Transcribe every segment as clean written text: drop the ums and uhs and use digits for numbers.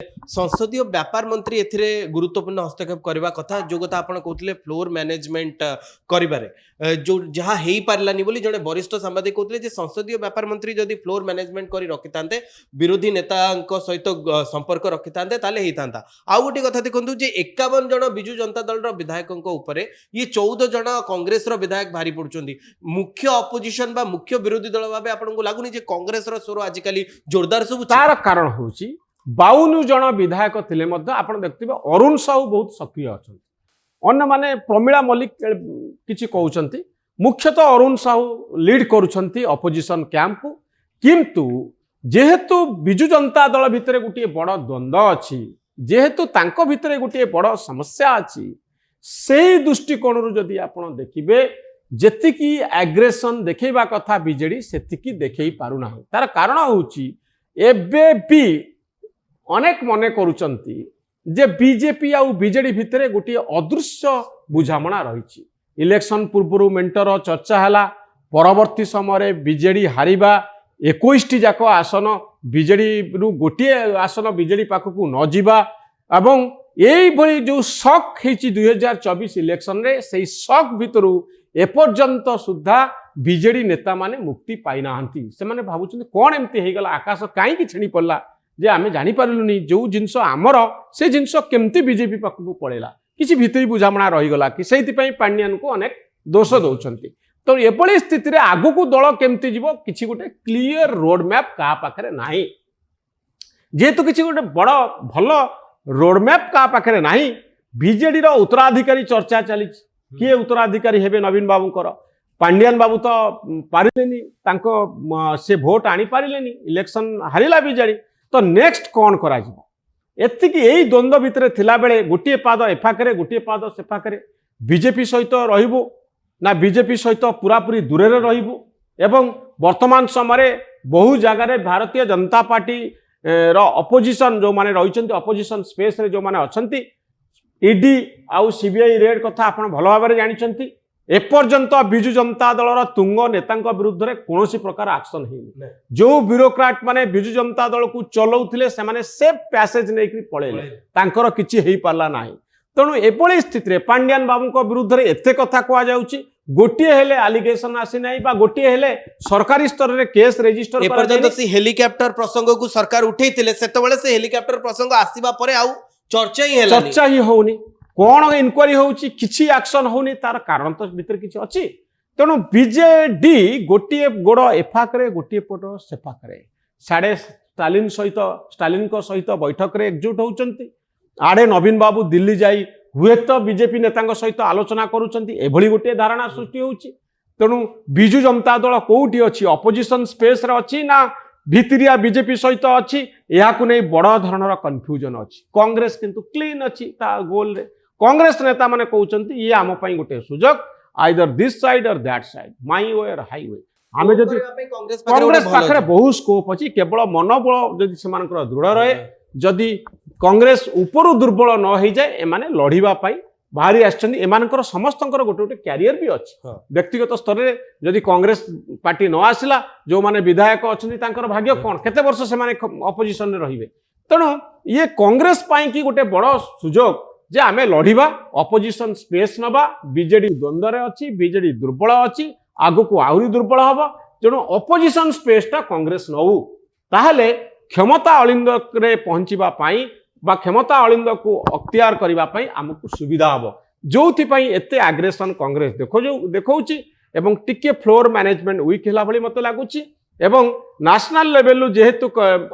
संसदीय व्यापार मंत्री एथिरे गुरुत्वपूर्ण हस्तक्षेप करबा कथा जो कथा आपण कहउतले फ्लोर मैनेजमेंट करिबारे जो जहा हेई पारलानी बोली जने वरिष्ठ सांबादिक कहउतले जे संसदीय व्यापार मंत्री जदि फ्लोर मैनेजमेंट करी रखितांते विरोधी नेतांको सहित संपर्क रखितांते ताले हेइतांता आ गोटे कथा देखंतु जे 51 जन बिजू जनता दल रो विधायकंको ऊपरे ये 14 जन कांग्रेस रो विधायक भारी पडुचंदी मुख्य अपोजिशन बा मुख्य विरोधी दल भाबे आपनको लागुनी जे कांग्रेस रो स्वर आजिकाली जोरदार सब तार कारण होची 52 जन विधायक थिले मध्य आपण देखथिबे अरुण साहू बहुत सक्रिय अछंती अन्य माने प्रमिला मल्लिक किछि कहउचंती मुख्यतः अरुण साहू लीड करूछंती अपोजिशन कैंप को किंतु जेहेतु बिजु जनता दल भितरे गुटिए बड़ द्वंद्व अछि जेहेतु तांको भितरे गुटिए बड़ समस्या अछि सेही दृष्टिकोण रु जदि आपण देखिबे जेतिकी एग्रेशन देखैबा कथा बीजेडी सेतिकी देखै पारु नाही तार कारण होची एबे भी अनेक मने करूचंती जे बीजेपी आउ बीजेडी भितरे गोटे अदृश्य बुझामणा रही इलेक्शन पूर्व मेंटर चर्चा है परवर्ती समय बीजेडी हारिबा 21 जाक आसन बीजेडी रु गोटे आसन बीजेडी पाखक न जीवा एवं यही भली जो शक होती 2024 इलेक्शन रे से शक भितर एपर्यंत सुधा बीजेडी नेता माने मुक्ति पाई नाहंती से माने भाबुचंती कोन एमती हे गला आकाश काई छेणी पड़ला जे आमे जानी पारलुनी जो जिनस आमर से जिनस केमती बीजेपी पाखक पड़ेला किसी भितरी बुझामणा रही गला कि सेति पई पांड्यान को अनेक दोष दउचंती तो एभली स्थिति रे आगु को दल केमती जीवो किछि गोटे क्लियर रोड मैप का पाखरे नाही जेतु किछि गोटे बड़ भलो रोड मैप का पाखरे नाही बीजेडी रो उत्तराधिकारी चर्चा चली किए उत्तराधिकारी हेबे नवीन बाबूकर पांड्यान बाबू तो पारिलेनी तांको से भोट आनी पारिलेनी इलेक्शन हारिला बीजेडी तो नेक्स्ट कौन करा एतिकी यही द्वंद्व भितर थिला बेले गोटे पाद एफाकरे गोटे पाद सेफाकरे बीजेपी सहित रहिबो ना बीजेपी सहित पूरा पूरी दूरे रहिबो एवं वर्तमान समय बहु जगार भारतीय जनता पार्टी रो अपोजिशन जो माने रहिचंती अपोजिशन स्पेस रे जो माने अछंती ईडी आउ सीबीआई रेड कथा आपण भलो भाबरे जानिचंती एपर्यंत बिजु जनता दल तुंग नेता विरुद्ध में कौन प्रकार एक्शन है जो ब्यूरोक्राट माने बिजु जनता दल को चलाउथिले से माने सेफ पैसेज नहीं पळेले तांकर किछि हेई पारला नाही तेणु एभली स्थिति रे पांड्यान बाबू विरुद्ध में एते कथा कहा जाउची गोटे हेले एलिगेशन आसी नाही बा गोटे हेले सरकारी स्तर रे केस रजिस्टर एपर्यंत से हेलिकॉप्टर प्रसंग को सरकार उठेइतिले सेतबेले से हेलिकॉप्टर प्रसंग आसीबा परे आउ चर्चा ही होनी कौन इनक्वारी होउची किछि एक्शन होनी तार कारण तो भीतर किछि अछि तेणु बीजेडी गोटे गोड़ एफाकरे गोटे पट सेफाकरे साढ़े स्टालिन को सहित बैठक रे एकजुट होउचंती आड़े नवीन बाबू दिल्ली जाई हुए तो बीजेपी नेता सहित आलोचना करूचंती एभली गोटे धारणा सृष्टि होउची तेणु बिजु जनता दल कोउटी अछि अपोजिशन स्पेस रे अछि ना भितरिया बीजेपी सहित अछि या को नै बड़ धरणर कन्फ्यूजन अछि कांग्रेस किंतु क्लीन अछि ता गोल रे कांग्रेस नेता माने कहउचंती ये आम पई गोटे सुजोग आइदर दिस साइड और दैट साइड माई वे और हाईवे आमे जदि कांग्रेस पाखरे बहु स्कोप अछि केवल मनोबल जदि सेमानकर दृढ़ रहे जदि कांग्रेस ऊपर दुर्बल न हो जाए एमाने लढिबा पई बाहरी आछंती एमानकर समस्तकर गोटे गोटे कैरियर भी अछि व्यक्तिगत स्तर रे जदि कांग्रेस पार्टी न आसिला जो माने विधायक अछंती तांकर भाग्य कोन केते वर्ष से माने अपोजिशन रे रहिबे तेणु ये कांग्रेस पई की गोटे बड़ सुजोग जे आमे लढिबा अपोजिशन स्पेस नबा बीजेडी द्वंद्व रे अछि बीजेडी दुर्बल अछि आगु को आहुरी दुर्बल हबा तेणु अपोजिशन स्पेस टा कांग्रेस नउ ताहले क्षमता अलिंद रे पहुंचीबा पई बा क्षमता अलिंद को अख्तियार करबा पई हमकु सुविधा हबो जोथि पई एते एग्रेशन कांग्रेस देखौची एवं टिके फ्लोर मैनेजमेंट वीक हला भली मते लागुची एवं नेशनल लेवल जेहेतु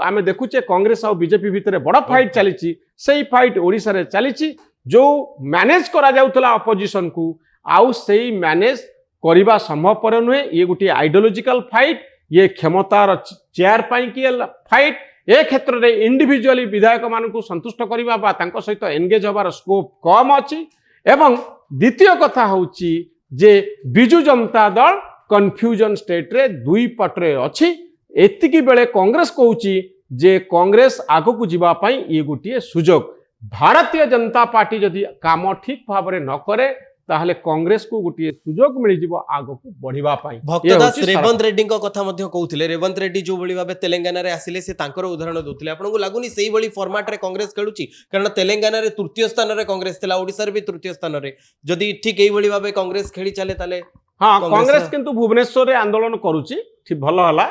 आमे देखुचे कांग्रेस और बीजेपी भितर बड़ फाइट चली से फाइट ओडिशा रे चली जो मैनेज करा जाउतला अपोजिशन को आउ से मैनेज करबा संभवपर नुहे ये गोटे आइडियोलॉजिकल फाइट ये क्षमतार चेयर पाई की फाइट ए क्षेत्र रे इंडिविजुअली विधायक मान को संतुष्ट करबा बा तांको सहित एंगेज होबार स्कोप कम अछि एवं द्वितीय कथा होची जे बिजु जनता दल कन्फ्यूजन स्टेट रे दुई पटरे अछि एतिकी बेले कांग्रेस कहूची जे कांग्रेस आगो को जीवा पाई ये गोटे सुजोग भारतीय जनता पार्टी जदि काम ठीक भाव न करे ताहले कांग्रेस को गोटे सुजोग मिल जिवो आगो को बढ़िबा पाई। भक्तदास रेवंत रेड्डी कथा मध्य कहउथिले रेवंत रेड्डी जो भली भाबे तेलंगाना रे आसिले से तांकर उदाहरण दोथिले आपनको लागुनी सेही भली फॉर्मेट रे कांग्रेस खेलुची कारण तेलंगाना रे तृतीय स्थान रे कांग्रेस थिला ओडिसा रे भी तृतीय स्थान रे जदी ठीक एही भली भाबे कांग्रेस खेली चले ताले हाँ कांग्रेस कांग्रेस किंतु भुवनेश्वर रे आंदोलन करूची ठीक भलो हला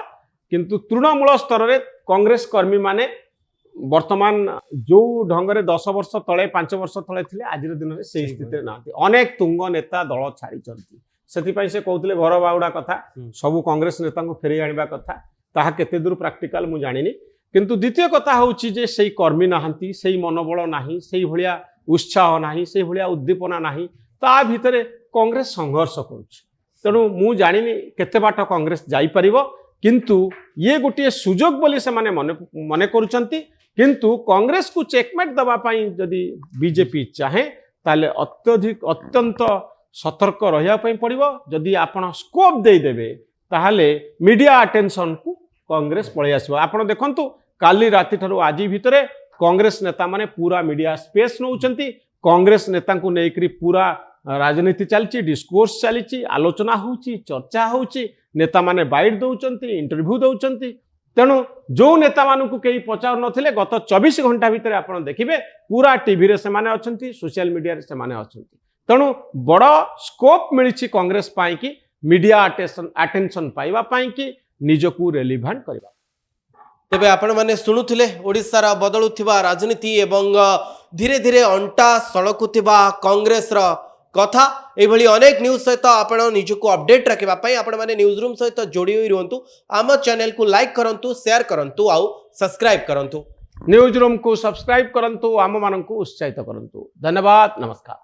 किंतु तृणमूल स्तर रे कांग्रेस कर्मी माने वर्तमान जो ढंगरे 10 वर्ष तले 5 वर्ष तले थिले आज दिन में से स्थिति ना अनेक तुंग नेता दल छाड़ी से से कहते घर बाउडा कथा सब कांग्रेस नेता को फेरी आनिबा कथा ताहा केते दूर प्रैक्टिकल मु जानिनी किंतु द्वितीय कथा होची जे सेही कर्मी नाहंती सेही मनोबल नाही सेही भलिया उत्साह नाही सेही भलिया उद्दीपना नाही ता भितरे कांग्रेस संघर्ष करूची तेणु मु जानिनी केते बाट कांग्रेस जाई परिबो किंतु ये गोटे सुजोग बोली से माने मने करूचंती किंतु कांग्रेस को चेकमेट दबा पाई जदि बीजेपी चाहे ताले अत्यंत सतर्क रहिया पई पड़िबो जदि आपण स्कोप दे देबे ताहले मीडिया अटेंशन को कांग्रेस पळै आसीबो आपण देखंतु काली राति थारु आजी भितरे कांग्रेस नेता माने पूरा मीडिया स्पेस नउचंती कांग्रेस नेता को नेकरी पूरा राजनीति चलची डिस्कोर्स चलीची आलोचना होची चर्चा होची नेता माने बाइट दउचंती इंटरव्यू दउचंती तेणु जो नेता मानू कई पचार नथिले गत 24 घंटा भितर आपण देखिबे पूरा टीवी रे से माने अछंती सोशल मीडिया रे से माने अछंती तेणु बड़ स्कोप मिलिछि कांग्रेस पाई कि मीडिया अटेंशन पाइबा पाई कि निजकू रेलिवेंट करबा। तेबे आपण माने सुनुथिले ओडिसा बदलुथिबा राजनीति एवं धीरे धीरे अंटा सड़कुथिबा कांग्रेस रा कथा एभली अनेक न्यूज सहित आपण निजको अपडेट रखिबा पई आपण माने न्यूज रूम सहित जोड़ी होई रहंतु आम चैनल को लाइक करंतु शेयर करंतु आउ सब्सक्राइब करंतु न्यूज रूम को सब्सक्राइब करंतु आम मानन को उत्साहित करंतु। धन्यवाद नमस्कार।